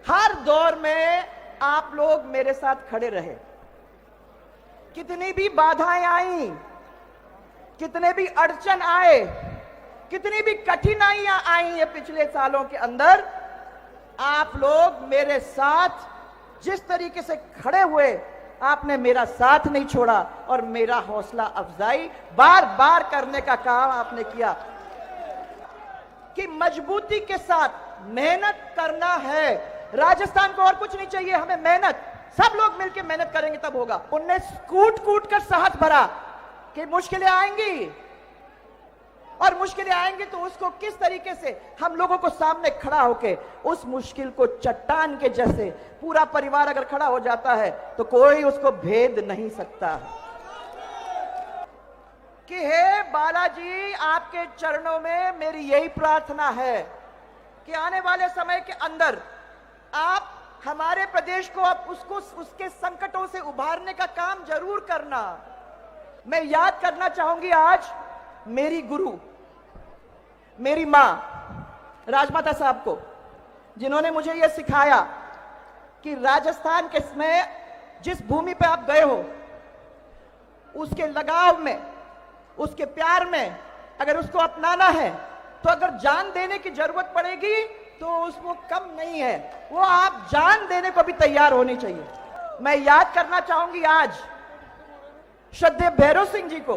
हर दौर में आप लोग मेरे साथ खड़े रहे। कितनी भी बाधाएं आई, कितने भी अड़चन आए, कितनी भी कठिनाइयां आई ये पिछले सालों के अंदर, आप लोग मेरे साथ जिस तरीके से खड़े हुए, आपने मेरा साथ नहीं छोड़ा और मेरा हौसला अफजाई बार बार करने का काम आपने किया कि मजबूती के साथ मेहनत करना है। राजस्थान को और कुछ नहीं चाहिए, हमें मेहनत, सब लोग मिलकर मेहनत करेंगे तब होगा। उनने कूट कूट कर साहस भरा कि मुश्किलें आएंगी और मुश्किलें आएंगी तो उसको किस तरीके से हम लोगों को सामने खड़ा होके उस मुश्किल को चट्टान के जैसे, पूरा परिवार अगर खड़ा हो जाता है तो कोई उसको भेद नहीं सकता कि हे बालाजी, आपके चरणों में मेरी यही प्रार्थना है कि आने वाले समय के अंदर आप हमारे प्रदेश को अब उसको उसके संकटों से उभारने का काम जरूर करना। मैं याद करना चाहूंगी आज मेरी गुरु, मेरी मां राजमाता साहब को, जिन्होंने मुझे यह सिखाया कि राजस्थान के में जिस भूमि पे आप गए हो, उसके लगाव में, उसके प्यार में अगर उसको अपनाना है तो अगर जान देने की जरूरत पड़ेगी तो उसको कम नहीं है, वो आप जान देने को भी तैयार होनी चाहिए। मैं याद करना चाहूंगी आज श्रद्धेय भैरव सिंह जी को,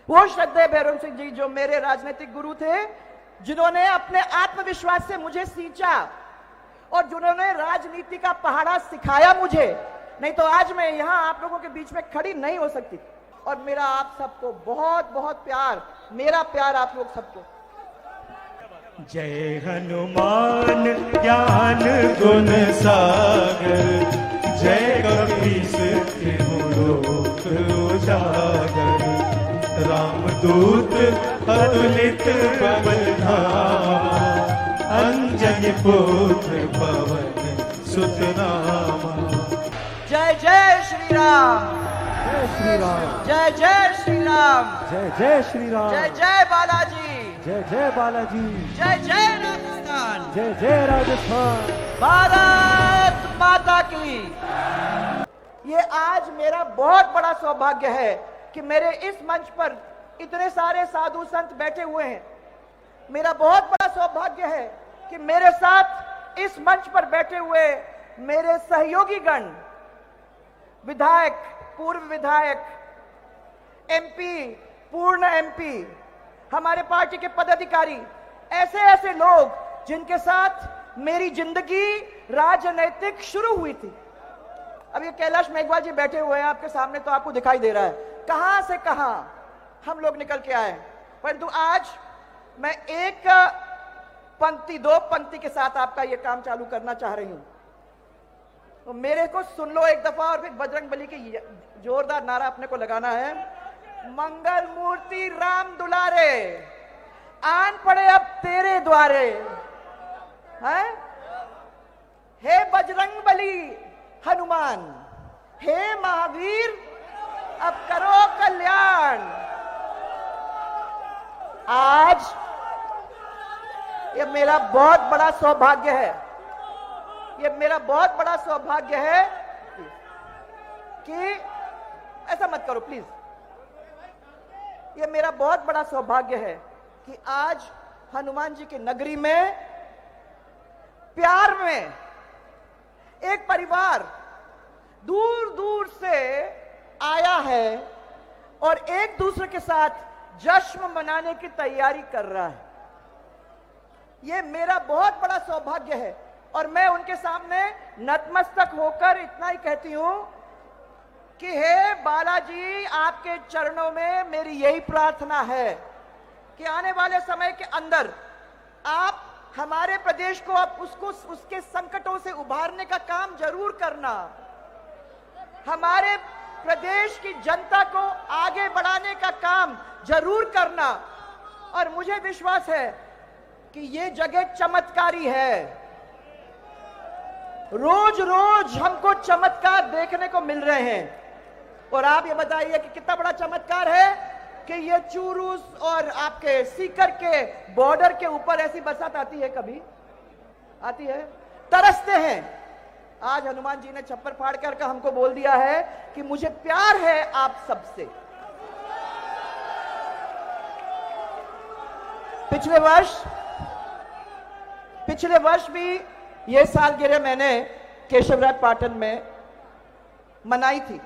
वो श्रद्धेय भैरव सिंह जी जो मेरे राजनीतिक गुरु थे, जिन्होंने अपने आत्मविश्वास से मुझे सींचा और जिन्होंने राजनीति का पहाड़ा सिखाया मुझे, नहीं तो आज मैं यहां आप लोगों के बीच में खड़ी नहीं हो सकती। और मेरा आप सबको बहुत बहुत प्यार, मेरा प्यार आप लोग सबको। जय हनुमान ज्ञान गुण सागर, जय कपीस लोक उजागर, रामदूत अतुलित बल धामा, अंजनी पुत्र पवन सुत नामा। जय जय श्री राम, जय श्री राम, जय जय श्री राम, जय जय श्री राम, जय जय बालाजी, जय जय बालाजी, जय जय राजस्थान, जय जय राजस्थान, भारत माता की। ये आज मेरा बहुत बड़ा सौभाग्य है कि मेरे इस मंच पर इतने सारे साधु संत बैठे हुए हैं। मेरा बहुत बड़ा सौभाग्य है कि मेरे साथ इस मंच पर बैठे हुए मेरे सहयोगी गण, विधायक, पूर्व विधायक, एमपी, पूर्ण एमपी, हमारे पार्टी के पदाधिकारी, ऐसे ऐसे लोग जिनके साथ मेरी जिंदगी राजनैतिक शुरू हुई थी। अब ये कैलाश मेघवाल जी बैठे हुए हैं आपके सामने, तो आपको दिखाई दे रहा है कहां से कहां हम लोग निकल के आए। परंतु आज मैं एक पंक्ति, दो पंक्ति के साथ आपका ये काम चालू करना चाह रही हूं। तो मेरे को सुन लो एक दफा और फिर बजरंग बली की जोरदार नारा अपने को लगाना है। मंगल मूर्ति राम दुलारे, आन पड़े अब तेरे द्वारे, हैं? हे बजरंग बली हनुमान, हे महावीर अब करो कल्याण। आज ये मेरा बहुत बड़ा सौभाग्य है, ये मेरा बहुत बड़ा सौभाग्य है कि ऐसा मत करो प्लीज। ये मेरा बहुत बड़ा सौभाग्य है कि आज हनुमान जी की नगरी में प्यार में एक परिवार दूर दूर से आया है और एक दूसरे के साथ जश्न मनाने की तैयारी कर रहा है। यह मेरा बहुत बड़ा सौभाग्य है और मैं उनके सामने नतमस्तक होकर इतना ही कहती हूं कि हे बालाजी, आपके चरणों में मेरी यही प्रार्थना है कि आने वाले समय के अंदर आप हमारे प्रदेश को अब उसको उसके संकटों से उभारने का काम जरूर करना, हमारे प्रदेश की जनता को आगे बढ़ाने का काम जरूर करना। और मुझे विश्वास है कि ये जगह चमत्कारी है, रोज रोज हमको चमत्कार देखने को मिल रहे हैं। और आप ये बताइए कि कितना बड़ा चमत्कार है कि ये चूरू और आपके सीकर के बॉर्डर के ऊपर ऐसी बरसात आती है, कभी आती है? तरसते हैं। आज हनुमान जी ने छप्पर फाड़ कर हमको बोल दिया है कि मुझे प्यार है आप सबसे। पिछले वर्ष भी यह सालगिरह मैंने केशवराज पाटन में मनाई थी।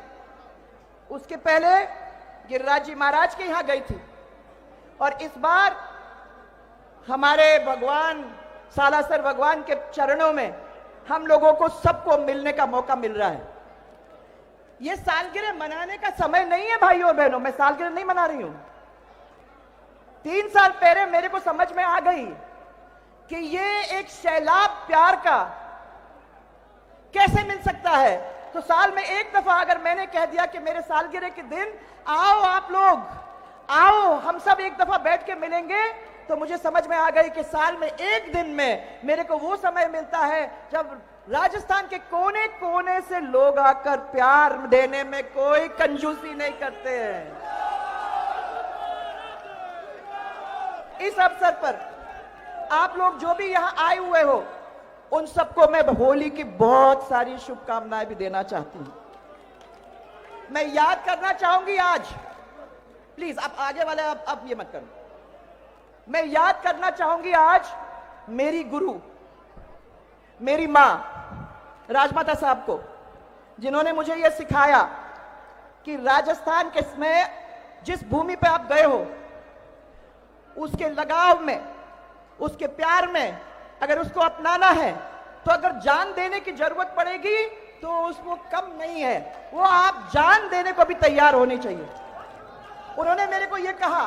उसके पहले गिरिराज जी महाराज के यहां गई थी, और इस बार हमारे भगवान सालासर भगवान के चरणों में हम लोगों को सबको मिलने का मौका मिल रहा है। यह सालगिरह मनाने का समय नहीं है भाइयों और बहनों, मैं सालगिरह नहीं मना रही हूं। 3 साल पहले मेरे को समझ में आ गई कि ये एक सैलाब प्यार का कैसे मिल सकता है। तो साल में एक दफा अगर मैंने कह दिया कि मेरे सालगिरह के दिन आओ आप लोग, आओ हम सब एक दफा बैठ के मिलेंगे, तो मुझे समझ में आ गई कि साल में एक दिन में मेरे को वो समय मिलता है जब राजस्थान के कोने कोने से लोग आकर प्यार देने में कोई कंजूसी नहीं करते हैं। इस अवसर पर आप लोग जो भी यहां आए हुए हो, उन सबको मैं होली की बहुत सारी शुभकामनाएं भी देना चाहती हूं। मैं याद करना चाहूंगी आज, प्लीज आप आगे वाले अब ये मत करो, मैं याद करना चाहूंगी आज मेरी गुरु, मेरी मां राजमाता साहब को, जिन्होंने मुझे यह सिखाया कि राजस्थान के में जिस भूमि पे आप गए हो, उसके लगाव में, उसके प्यार में अगर उसको अपनाना है, तो अगर जान देने की जरूरत पड़ेगी तो उसको कम नहीं है, वो आप जान देने को भी तैयार होनी चाहिए। उन्होंने मेरे को यह कहा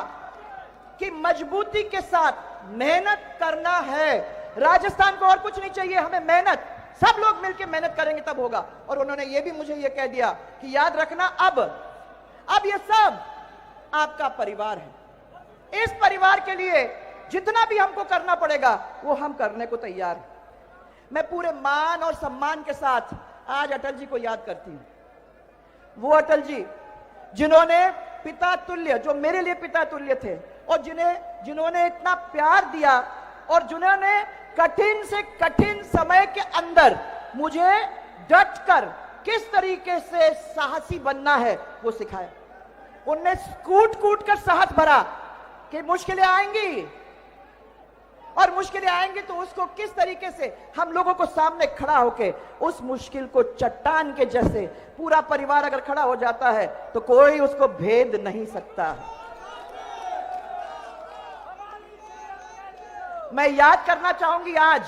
कि मजबूती के साथ मेहनत करना है। राजस्थान को और कुछ नहीं चाहिए, हमें मेहनत, सब लोग मिलकर मेहनत करेंगे तब होगा। और उन्होंने यह भी मुझे यह कह दिया कि याद रखना अब ये सब आपका परिवार है। इस परिवार के लिए जितना भी हमको करना पड़ेगा वो हम करने को तैयार हैं। मैं पूरे मान और सम्मान के साथ आज अटल जी को याद करती हूं। वो अटल जी जिन्होंने पिता तुल्य, जो मेरे लिए पिता तुल्य थे, और जिन्होंने इतना प्यार दिया, और जिन्होंने कठिन से कठिन समय के अंदर मुझे डटकर किस तरीके से साहसी बनना है वो सिखाया। उनने कूट कूट कर साहस भरा कि मुश्किलें आएंगी, और मुश्किलें आएंगी तो उसको किस तरीके से हम लोगों को सामने खड़ा होके उस मुश्किल को चट्टान के जैसे, पूरा परिवार अगर खड़ा हो जाता है तो कोई उसको भेद नहीं सकता। मैं याद करना चाहूंगी आज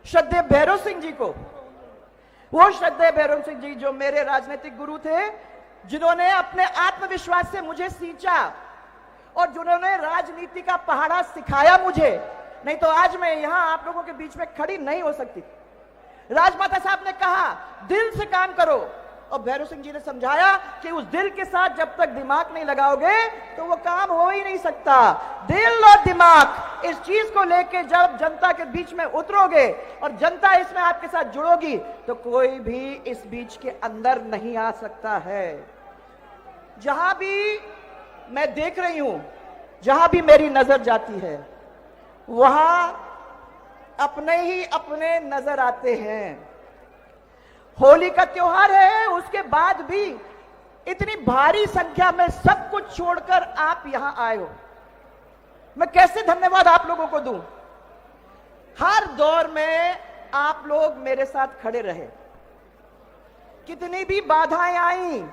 श्रद्धेय भैरव सिंह जी को। वो श्रद्धेय भैरव सिंह जी जो मेरे राजनीतिक गुरु थे, जिन्होंने अपने आत्मविश्वास से मुझे सींचा, और जिन्होंने राजनीति का पहाड़ा सिखाया मुझे, नहीं तो आज मैं यहां आप लोगों के बीच में खड़ी नहीं हो सकती। राजमाता साहब ने कहा दिल से काम करो, और भैरव सिंह जी ने समझाया कि उस दिल के साथ जब तक दिमाग नहीं लगाओगे तो वो काम हो ही नहीं सकता। दिल और दिमाग, इस चीज को लेके जब जनता के बीच में उतरोगे और जनता इसमें आपके साथ जुड़ोगी तो कोई भी इस बीच के अंदर नहीं आ सकता है। जहां भी मैं देख रही हूं, जहां भी मेरी नजर जाती है, वहां अपने ही अपने नजर आते हैं। होली का त्योहार है, उसके बाद भी इतनी भारी संख्या में सब कुछ छोड़कर आप यहां आए हो। मैं कैसे धन्यवाद आप लोगों को दूं। हर दौर में आप लोग मेरे साथ खड़े रहे। कितनी भी बाधाएं आई,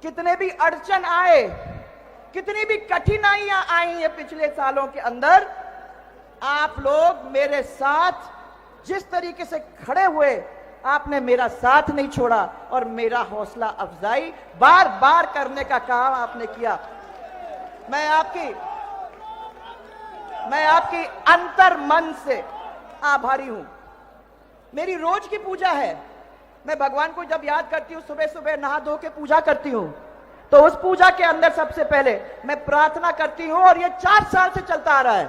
कितने भी अड़चन आए, कितनी भी कठिनाइयां आई ये पिछले सालों के अंदर, आप लोग मेरे साथ जिस तरीके से खड़े हुए, आपने मेरा साथ नहीं छोड़ा और मेरा हौसला अफजाई बार बार करने का काम आपने किया। मैं आपकी अंतर मन से आभारी हूं। मेरी रोज की पूजा है। मैं भगवान को जब याद करती हूं, सुबह सुबह नहा धो के पूजा करती हूं, तो उस पूजा के अंदर सबसे पहले मैं प्रार्थना करती हूं, और ये 4 साल से चलता आ रहा है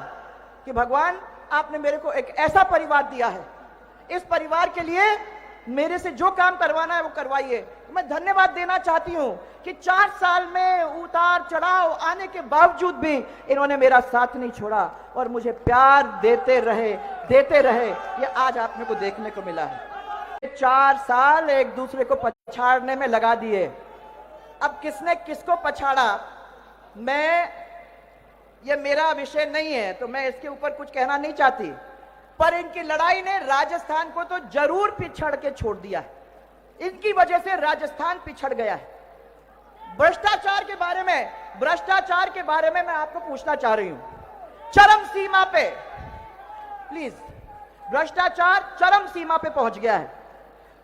कि भगवान आपने मेरे को एक ऐसा परिवार दिया है, इस परिवार के लिए मेरे से जो काम करवाना है वो करवाइए। मैं धन्यवाद देना चाहती हूं कि 4 साल में उतार चढ़ाव आने के बावजूद भी इन्होंने मेरा साथ नहीं छोड़ा और मुझे प्यार देते रहे। ये आज आप मेरे को देखने को मिला है। 4 साल एक दूसरे को पछाड़ने में लगा दिए। अब किसने किसको पछाड़ा, ये मेरा विषय नहीं है, तो मैं इसके ऊपर कुछ कहना नहीं चाहती, पर इनकी लड़ाई ने राजस्थान को तो जरूर पिछड़ के छोड़ दिया है। इनकी वजह से राजस्थान पिछड़ गया है। भ्रष्टाचार के बारे में मैं आपको पूछना चाह रही हूं। चरम सीमा पे, प्लीज, भ्रष्टाचार चरम सीमा पे पहुंच गया है।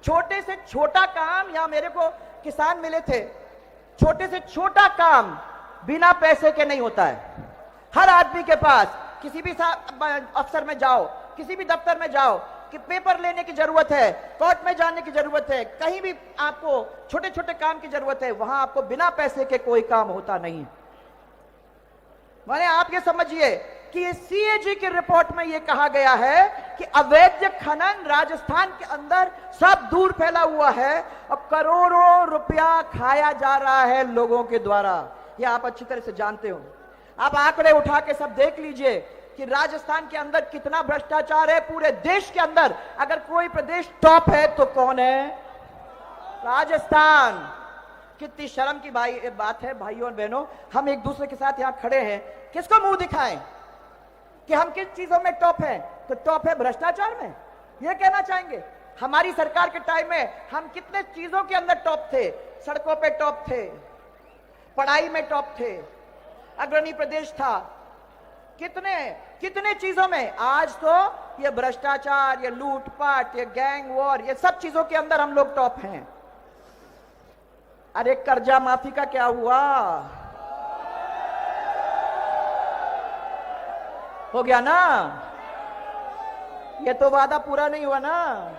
छोटे से छोटा काम, यहां मेरे को किसान मिले थे, छोटे से छोटा काम बिना पैसे के नहीं होता है। हर आदमी के पास किसी भी अफसर में जाओ, किसी भी दफ्तर में जाओ कि पेपर लेने की जरूरत है, कोर्ट में जाने की जरूरत है, कहीं भी आपको छोटे छोटे काम की जरूरत है, वहां आपको बिना पैसे के कोई काम होता नहीं। माने आप ये समझिए कि सीएजी की रिपोर्ट में यह कहा गया है कि अवैध खनन राजस्थान के अंदर सब दूर फैला हुआ है और करोड़ों रुपया खाया जा रहा है लोगों के द्वारा। यह आप अच्छी तरह से जानते हो। आप आंकड़े उठा के सब देख लीजिए कि राजस्थान के अंदर कितना भ्रष्टाचार है। पूरे देश के अंदर अगर कोई प्रदेश टॉप है तो कौन है? राजस्थान। कितनी शर्म की बात है भाइयों और बहनों, हम एक दूसरे के साथ यहां खड़े हैं, किसको मुंह दिखाएं कि हम किस चीजों में टॉप हैं? तो टॉप है भ्रष्टाचार में। यह कहना चाहेंगे हमारी सरकार के टाइम में हम कितने चीजों के अंदर टॉप थे। सड़कों पे टॉप थे, पढ़ाई में टॉप थे, अग्रणी प्रदेश था, कितने चीजों में। आज तो ये भ्रष्टाचार, ये लूटपाट, ये गैंग वॉर, ये सब चीजों के अंदर हम लोग टॉप हैं। अरे कर्जा माफी का क्या हुआ? हो गया ना? ये तो वादा पूरा नहीं हुआ ना।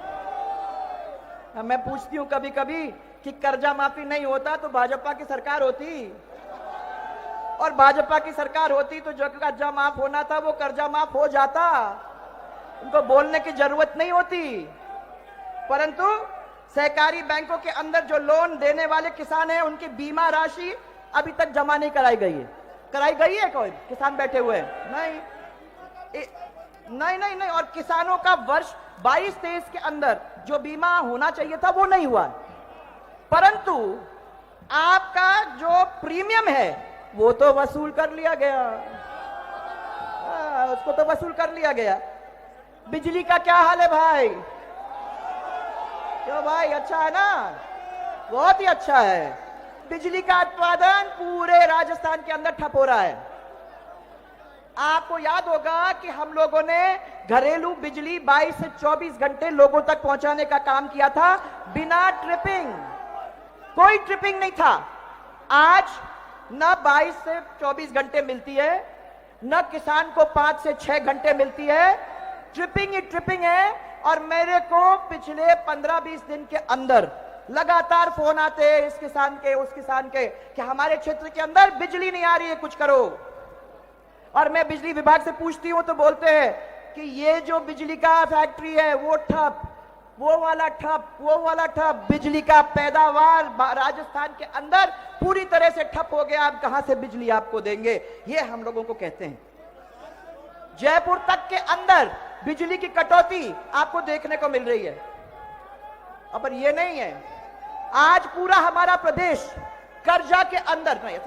मैं पूछती हूं कभी कभी कि कर्जा माफी नहीं होता तो भाजपा की सरकार होती, और भाजपा की सरकार होती तो जो कर्जा माफ होना था वो कर्जा माफ हो जाता, उनको बोलने की जरूरत नहीं होती। परंतु सहकारी बैंकों के अंदर जो लोन देने वाले किसान हैं उनकी बीमा राशि अभी तक जमा नहीं कराई गई है। कराई गई है? कोई किसान बैठे हुए हैं? नहीं। और किसानों का वर्ष 22-23 के अंदर जो बीमा होना चाहिए था वो नहीं हुआ। परंतु आपका जो प्रीमियम है वो तो वसूल कर लिया गया। उसको तो वसूल कर लिया गया। बिजली का क्या हाल है भाई? क्यों भाई, अच्छा है ना? बहुत ही अच्छा है। बिजली का उत्पादन पूरे राजस्थान के अंदर ठप हो रहा है। आपको याद होगा कि हम लोगों ने घरेलू बिजली 22 से 24 घंटे लोगों तक पहुंचाने का काम किया था बिना ट्रिपिंग। कोई ट्रिपिंग नहीं था। आज न 22 से 24 घंटे मिलती है, न किसान को 5 से 6 घंटे मिलती है। ट्रिपिंग ही ट्रिपिंग है। और मेरे को पिछले 15-20 दिन के अंदर लगातार फोन आते हैं इस किसान के, उस किसान के, कि हमारे क्षेत्र के अंदर बिजली नहीं आ रही है, कुछ करो। और मैं बिजली विभाग से पूछती हूं तो बोलते हैं कि ये जो बिजली का फैक्ट्री है वो ठप, वो वाला ठप। बिजली का पैदावार राजस्थान के अंदर पूरी तरह से ठप हो गया। अब कहां से बिजली आपको देंगे? ये हम लोगों को कहते हैं। जयपुर तक के अंदर बिजली की कटौती आपको देखने को मिल रही है। पर ये नहीं है, आज पूरा हमारा प्रदेश कर्जा के अंदर, नहीं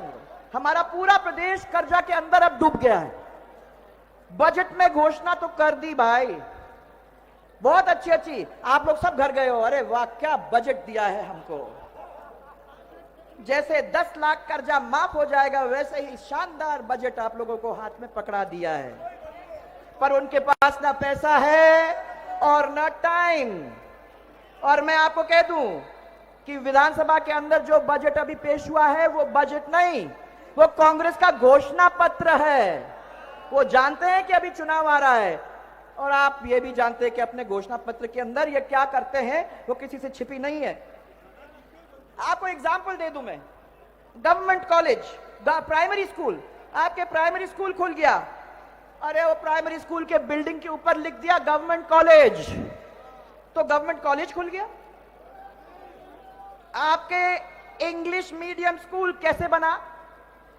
हमारा पूरा प्रदेश कर्जा के अंदर अब डूब गया है। बजट में घोषणा तो कर दी भाई, बहुत अच्छी, आप लोग सब घर गए हो, अरे वाह क्या बजट दिया है हमको। जैसे 10 लाख कर्जा माफ हो जाएगा वैसे ही शानदार बजट आप लोगों को हाथ में पकड़ा दिया है। पर उनके पास ना पैसा है और ना टाइम। और मैं आपको कह दूं कि विधानसभा के अंदर जो बजट अभी पेश हुआ है वो बजट नहीं, वो कांग्रेस का घोषणा पत्र है। वो जानते हैं कि अभी चुनाव आ रहा है, और आप ये भी जानते हैं कि अपने घोषणा पत्र के अंदर ये क्या करते हैं वो किसी से छिपी नहीं है। आपको एग्जाम्पल दे दूं मैं, गवर्नमेंट कॉलेज, प्राइमरी स्कूल, आपके प्राइमरी स्कूल खुल गया, अरे वो प्राइमरी स्कूल के बिल्डिंग के ऊपर लिख दिया गवर्नमेंट कॉलेज, तो गवर्नमेंट कॉलेज खुल गया। आपके इंग्लिश मीडियम स्कूल कैसे बना?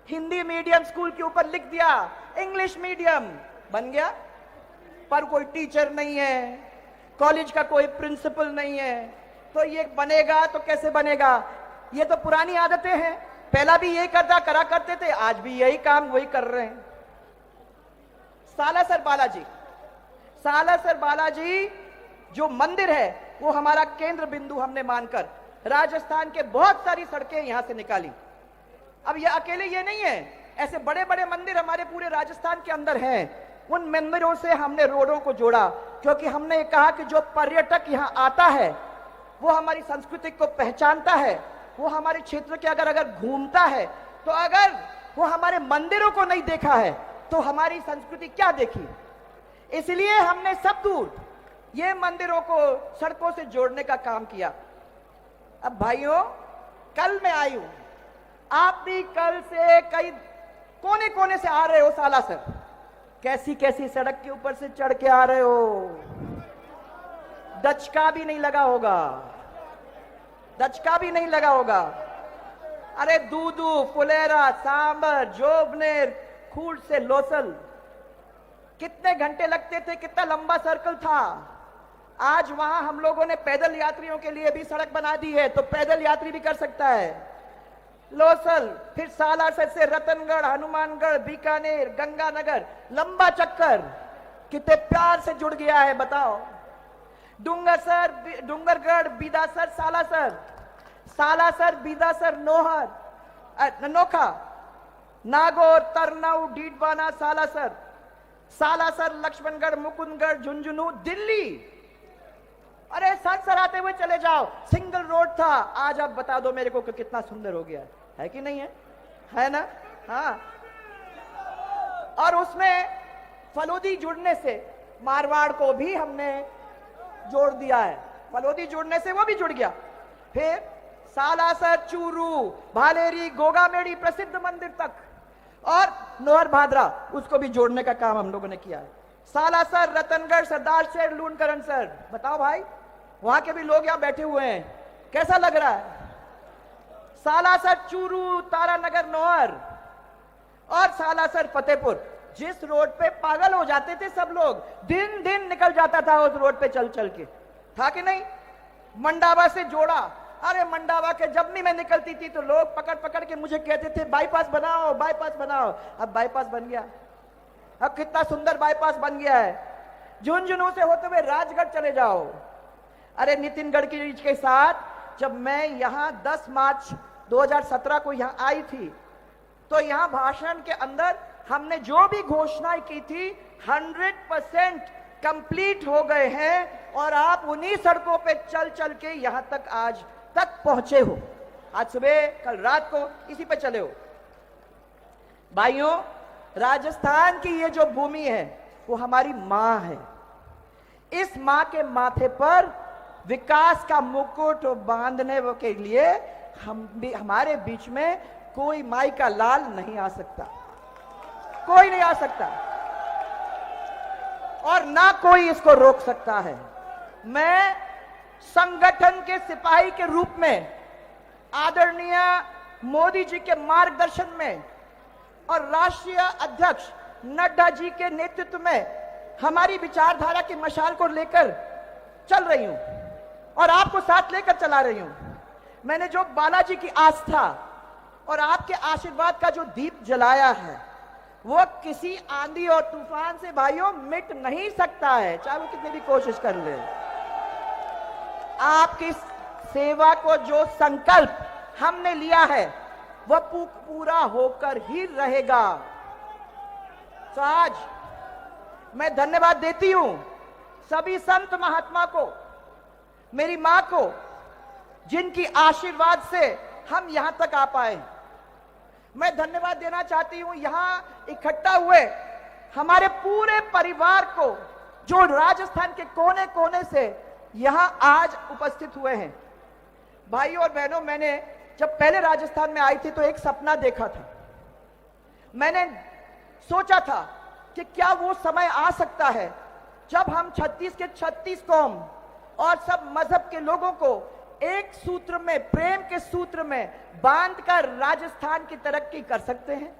हिंदी मीडियम स्कूल के ऊपर लिख दिया इंग्लिश मीडियम, बन गया। पर कोई टीचर नहीं है, कॉलेज का कोई प्रिंसिपल नहीं है, तो ये बनेगा तो कैसे बनेगा? ये तो पुरानी आदतें हैं, पहला भी यही करा करते थे, आज भी यही काम वही कर रहे हैं। सालासर बालाजी जो मंदिर है वो हमारा केंद्र बिंदु हमने मानकर राजस्थान के बहुत सारी सड़कें यहां से निकाली। अब ये अकेले ये नहीं है, ऐसे बड़े बड़े मंदिर हमारे पूरे राजस्थान के अंदर हैं। उन मंदिरों से हमने रोडों को जोड़ा, क्योंकि हमने कहा कि जो पर्यटक यहां आता है वो हमारी संस्कृति को पहचानता है, वो हमारे क्षेत्र के अगर घूमता है, तो अगर वो हमारे मंदिरों को नहीं देखा है तो हमारी संस्कृति क्या देखी। इसलिए हमने सब दूर ये मंदिरों को सड़कों से जोड़ने का काम किया। अब भाइयों, कल मैं आई हूं, आप भी कल से कई कोने कोने से आ रहे हो सालासर, कैसी कैसी सड़क के ऊपर से चढ़ के आ रहे हो, दचका भी नहीं लगा होगा, अरे दूदू, फुलेरा, सांबर, जोबनेर, खूट से लोसल, कितने घंटे लगते थे, कितना लंबा सर्कल था। आज वहां हम लोगों ने पैदल यात्रियों के लिए भी सड़क बना दी है, तो पैदल यात्री भी कर सकता है। लोसल, फिर सालासर से रतनगढ़, हनुमानगढ़, बीकानेर, गंगानगर, लंबा चक्कर कितने प्यार से जुड़ गया है बताओ। डूंगरगढ़, बीदासर, सालासर, बीदासर, नोखा, नागौर, तरनऊ, डीडवाना, सालासर, लक्ष्मणगढ़, मुकुंदगढ़, झुंझुनू, दिल्ली। अरे सरसराते हुए चले जाओ, सिंगल रोड था, आज आप बता दो मेरे को कि कितना सुंदर हो गया है कि नहीं है ना? हाँ। और उसमें फलोदी जुड़ने से मारवाड़ को भी हमने जोड़ दिया है, फलोदी जुड़ने से वो भी जुड़ गया। फिर सालासर, चूरू, भालेरी, गोगामेड़ी प्रसिद्ध मंदिर तक, और नोहर भादरा, उसको भी जोड़ने का काम हम लोगों ने किया है। सालासर, रतनगढ़, सरदार शहर, लूणकरणसर, बताओ भाई, वहां के भी लोग यहां बैठे हुए हैं, कैसा लग रहा है? सालासर, चूरू, तारानगर, नोहर, और सालासर, फतेहपुर, जिस रोड पे पागल हो जाते थे सब लोग, दिन निकल जाता था उस रोड पे चल चल के, था कि नहीं? मंडावा से जोड़ा, अरे मंडावा के जब भी मैं निकलती थी तो लोग पकड़ के मुझे कहते थे बाईपास बनाओ। अब बाईपास बन गया, अब कितना सुंदर बाईपास बन गया है। झुंझुनू से होते हुए राजगढ़ चले जाओ। अरे नितिन गडकरी के साथ जब मैं यहां 10 मार्च 2017 को यहां आई थी, तो यहां भाषण के अंदर हमने जो भी घोषणाएं की थी 100% कंप्लीट हो गए हैं, और आप उन्हीं सड़कों पे चल चल के यहां तक आज तक पहुंचे हो। आज सुबह, कल रात को इसी पे चले हो। भाइयों, राजस्थान की ये जो भूमि है वो हमारी मां है। इस मां के माथे पर विकास का मुकुट बांधने के लिए हमारे बीच में कोई माई का लाल नहीं आ सकता, कोई नहीं आ सकता, और ना कोई इसको रोक सकता है। मैं संगठन के सिपाही के रूप में आदरणीय मोदी जी के मार्गदर्शन में और राष्ट्रीय अध्यक्ष नड्डा जी के नेतृत्व में हमारी विचारधारा की मशाल को लेकर चल रही हूं, और आपको साथ लेकर चला रही हूं। मैंने जो बालाजी की आस्था और आपके आशीर्वाद का जो दीप जलाया है, वो किसी आंधी और तूफान से भाइयों मिट नहीं सकता है, चाहे वो कितनी भी कोशिश कर ले। आपकी सेवा को जो संकल्प हमने लिया है वह पूरा होकर ही रहेगा। तो आज मैं धन्यवाद देती हूं सभी संत महात्मा को, मेरी मां को, जिनकी आशीर्वाद से हम यहां तक आ पाए। मैं धन्यवाद देना चाहती हूं यहां इकट्ठा हुए हमारे पूरे परिवार को, जो राजस्थान के कोने कोने से यहां आज उपस्थित हुए हैं। भाइयों और बहनों, मैंने जब पहले राजस्थान में आई थी तो एक सपना देखा था। मैंने सोचा था कि क्या वो समय आ सकता है जब हम 36 के 36 कौम और सब मजहब के लोगों को एक सूत्र में, प्रेम के सूत्र में बांध कर राजस्थान की तरक्की कर सकते हैं।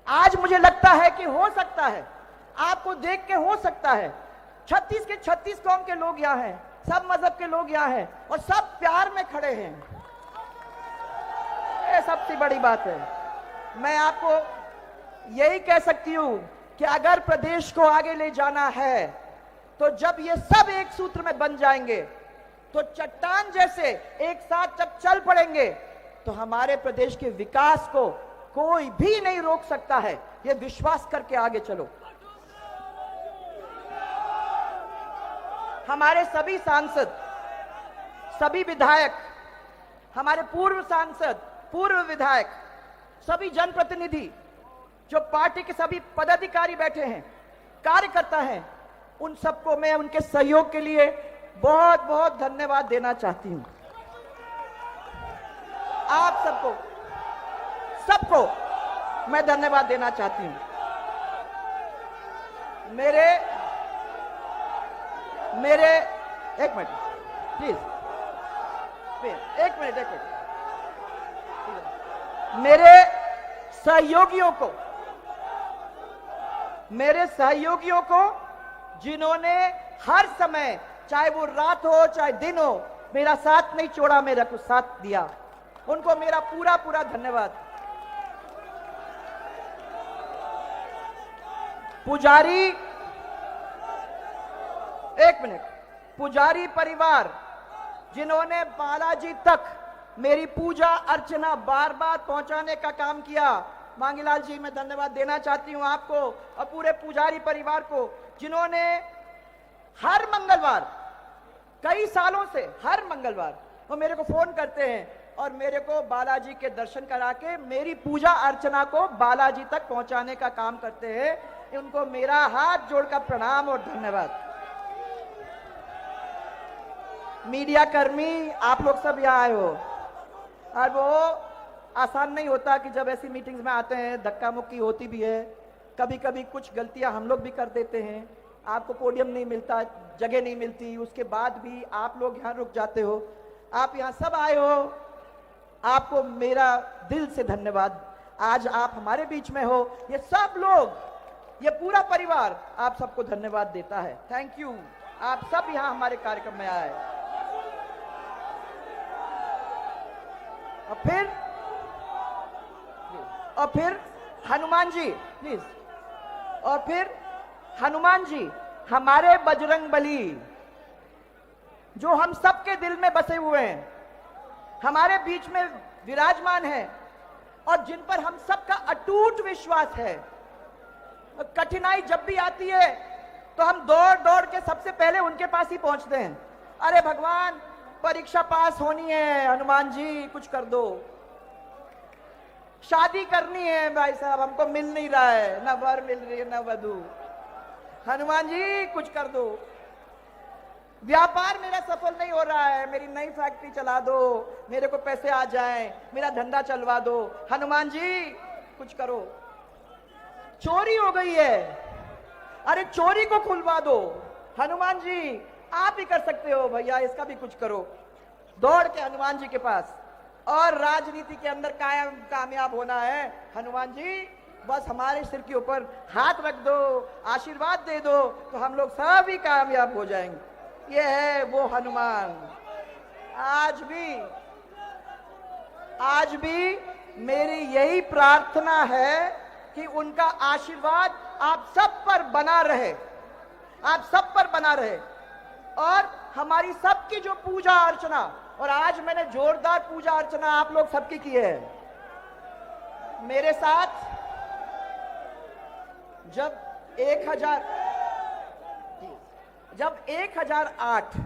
आज मुझे लगता है कि हो सकता है, आपको देख के हो सकता है, 36 के 36 कौम के लोग यहाँ हैं, सब मजहब के लोग यहाँ हैं और सब प्यार में खड़े हैं। ये सबसे बड़ी बात है। मैं आपको यही कह सकती हूं कि अगर प्रदेश को आगे ले जाना है तो जब ये सब एक सूत्र में बन जाएंगे तो चट्टान जैसे एक साथ जब चल पड़ेंगे तो हमारे प्रदेश के विकास को कोई भी नहीं रोक सकता है। ये विश्वास करके आगे चलो। हमारे सभी सांसद, सभी विधायक, हमारे पूर्व सांसद, पूर्व विधायक, सभी जनप्रतिनिधि, जो पार्टी के सभी पदाधिकारी बैठे हैं, कार्यकर्ता हैं, उन सबको मैं उनके सहयोग के लिए बहुत बहुत धन्यवाद देना चाहती हूं। आप सबको मैं धन्यवाद देना चाहती हूं। मेरे एक मिनट प्लीज, एक मिनट मेरे सहयोगियों को जिन्होंने हर समय, चाहे वो रात हो चाहे दिन हो, मेरा साथ नहीं छोड़ा, मेरा को साथ दिया, उनको मेरा पूरा पूरा धन्यवाद। पुजारी परिवार जिन्होंने बालाजी तक मेरी पूजा अर्चना बार बार पहुंचाने का काम किया, मांगीलाल जी मैं धन्यवाद देना चाहती हूं आपको और पूरे पुजारी परिवार को, जिन्होंने हर मंगलवार, कई सालों से हर मंगलवार वो मेरे को फोन करते हैं और मेरे को बालाजी के दर्शन करा के मेरी पूजा अर्चना को बालाजी तक पहुंचाने का काम करते हैं। उनको मेरा हाथ जोड़कर प्रणाम और धन्यवाद। मीडिया कर्मी आप लोग सब यहाँ आए हो और वो आसान नहीं होता कि जब ऐसी मीटिंग्स में आते हैं धक्का मुक्की होती भी है, कभी कभी कुछ गलतियां हम लोग भी कर देते हैं, आपको पोडियम नहीं मिलता, जगह नहीं मिलती, उसके बाद भी आप लोग यहाँ रुक जाते हो। आप यहाँ सब आए हो, आपको मेरा दिल से धन्यवाद। आज आप हमारे बीच में हो, ये सब लोग, ये पूरा परिवार आप सबको धन्यवाद देता है। थैंक यू, आप सब यहाँ हमारे कार्यक्रम में आए। और फिर हनुमान जी प्लीज, और फिर हनुमान जी हमारे बजरंगबली जो हम सबके दिल में बसे हुए हैं, हमारे बीच में विराजमान है और जिन पर हम सबका अटूट विश्वास है। कठिनाई जब भी आती है तो हम दौड़ दौड़ के सबसे पहले उनके पास ही पहुंचते हैं। अरे भगवान, परीक्षा पास होनी है, हनुमान जी कुछ कर दो। शादी करनी है भाई साहब, हमको मिल नहीं रहा है, ना वर मिल रही है ना वधू, हनुमान जी कुछ कर दो। व्यापार मेरा सफल नहीं हो रहा है, मेरी नई फैक्ट्री चला दो, मेरे को पैसे आ जाएं, मेरा धंधा चलवा दो, हनुमान जी कुछ करो। चोरी हो गई है, अरे चोरी को खुलवा दो, हनुमान जी आप ही कर सकते हो भैया, इसका भी कुछ करो। दौड़ के हनुमान जी के पास। और राजनीति के अंदर कामयाब होना है, हनुमान जी बस हमारे सिर के ऊपर हाथ रख दो, आशीर्वाद दे दो, तो हम लोग सभी कामयाब हो जाएंगे। ये है वो हनुमान। आज भी मेरी यही प्रार्थना है कि उनका आशीर्वाद आप सब पर बना रहे, आप सब पर बना रहे। और हमारी सबकी जो पूजा अर्चना, और आज मैंने जोरदार पूजा अर्चना आप लोग सबकी की है। मेरे साथ जब 1008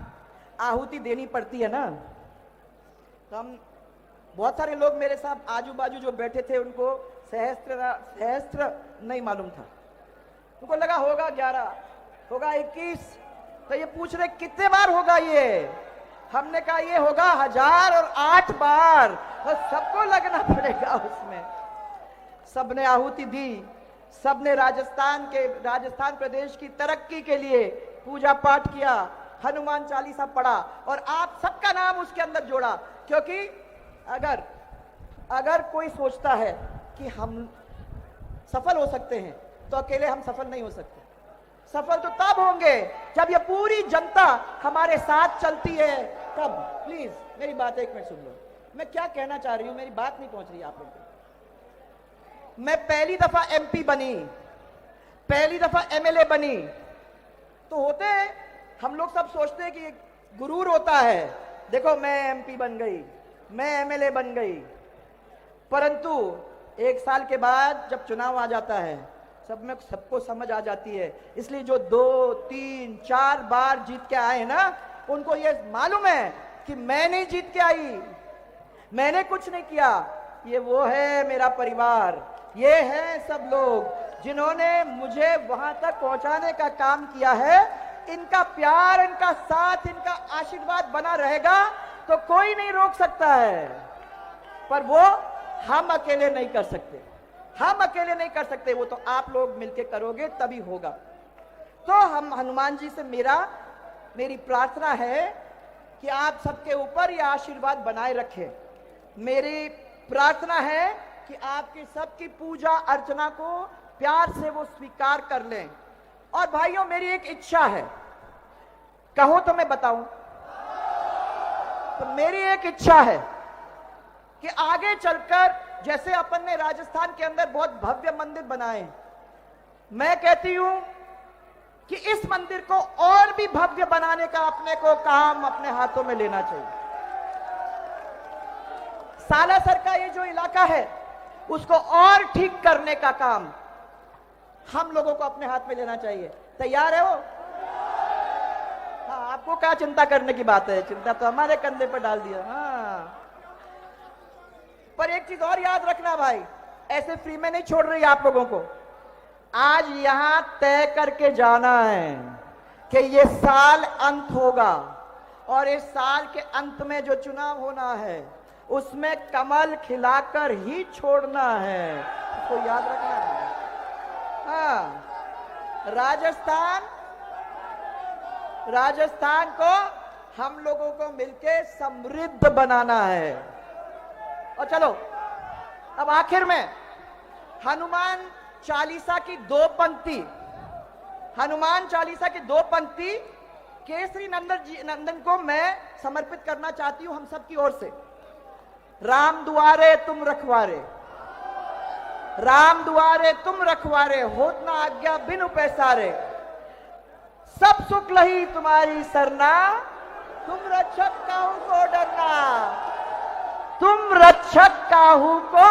आहुति देनी पड़ती है ना, तो हम बहुत सारे लोग मेरे साथ आजू बाजू जो बैठे थे उनको सहस्त्र नहीं मालूम था, उनको लगा होगा 11, होगा 21, तो ये पूछ रहे कितने बार होगा ये। हमने कहा ये होगा 1008 बार, और सबको लगना पड़ेगा उसमें। सबने आहुति दी, सबने राजस्थान प्रदेश की तरक्की के लिए पूजा पाठ किया। हनुमान चालीसा पढ़ा और आप सबका नाम उसके अंदर जोड़ा, क्योंकि अगर कोई सोचता है कि हम सफल हो सकते हैं तो अकेले हम सफल नहीं हो सकते। सफल तो तब होंगे जब ये पूरी जनता हमारे साथ चलती है, तब। प्लीज मेरी बात एक मिनट सुन लो, मैं क्या कहना चाह रही हूं, मेरी बात नहीं पहुंच रही आप लोग तक। मैं पहली दफा एमपी बनी, पहली दफा एमएलए बनी, तो होते हम लोग सब सोचते हैं कि गुरूर होता है, देखो मैं एमपी बन गई, मैं एमएलए बन गई। परंतु 1 साल के बाद जब चुनाव आ जाता है, सबको समझ आ जाती है। इसलिए जो 2, 3, 4 बार जीत के आए ना, उनको ये मालूम है कि मैं नहीं जीत के आई, मैंने कुछ नहीं किया, ये वो है मेरा परिवार, ये है सब लोग जिन्होंने मुझे वहां तक पहुंचाने का काम किया है। इनका प्यार, इनका साथ, इनका आशीर्वाद बना रहेगा तो कोई नहीं रोक सकता है, पर वो हम अकेले नहीं कर सकते, हम अकेले नहीं कर सकते, वो तो आप लोग मिलके करोगे तभी होगा। तो हम हनुमान जी से मेरी प्रार्थना है कि आप सबके ऊपर ये आशीर्वाद बनाए रखें। मेरी प्रार्थना है कि आपकी सबकी पूजा अर्चना को प्यार से वो स्वीकार कर लें। और भाइयों, मेरी एक इच्छा है, कहो तो मैं बताऊं, तो मेरी एक इच्छा है कि आगे चलकर जैसे अपन ने राजस्थान के अंदर बहुत भव्य मंदिर बनाए, मैं कहती हूं कि इस मंदिर को और भी भव्य बनाने का अपने को काम अपने हाथों में लेना चाहिए। सालासर का ये जो इलाका है उसको और ठीक करने का काम हम लोगों को अपने हाथ में लेना चाहिए। तैयार है वो? हाँ, आपको क्या चिंता करने की बात है, चिंता तो हमारे कंधे पर डाल दिया। हाँ, पर एक चीज और याद रखना भाई, ऐसे फ्री में नहीं छोड़ रही आप लोगों को। आज यहां तय करके जाना है कि ये साल अंत होगा और इस साल के अंत में जो चुनाव होना है उसमें कमल खिलाकर ही छोड़ना है, इसको याद रखना है। हाँ, राजस्थान को हम लोगों को मिलके समृद्ध बनाना है। और चलो अब आखिर में हनुमान चालीसा की 2 पंक्ति, हनुमान चालीसा की 2 पंक्ति केसरी नंदन को मैं समर्पित करना चाहती हूं हम सबकी ओर से। राम दुआरे तुम रखवारे, राम दुआरे तुम रखवारे, होत न आज्ञा बिनु पैसारे, सब सुख लही तुम्हारी सरना, तुम रक्षक काहू को डरना, तुम रक्षक काहू को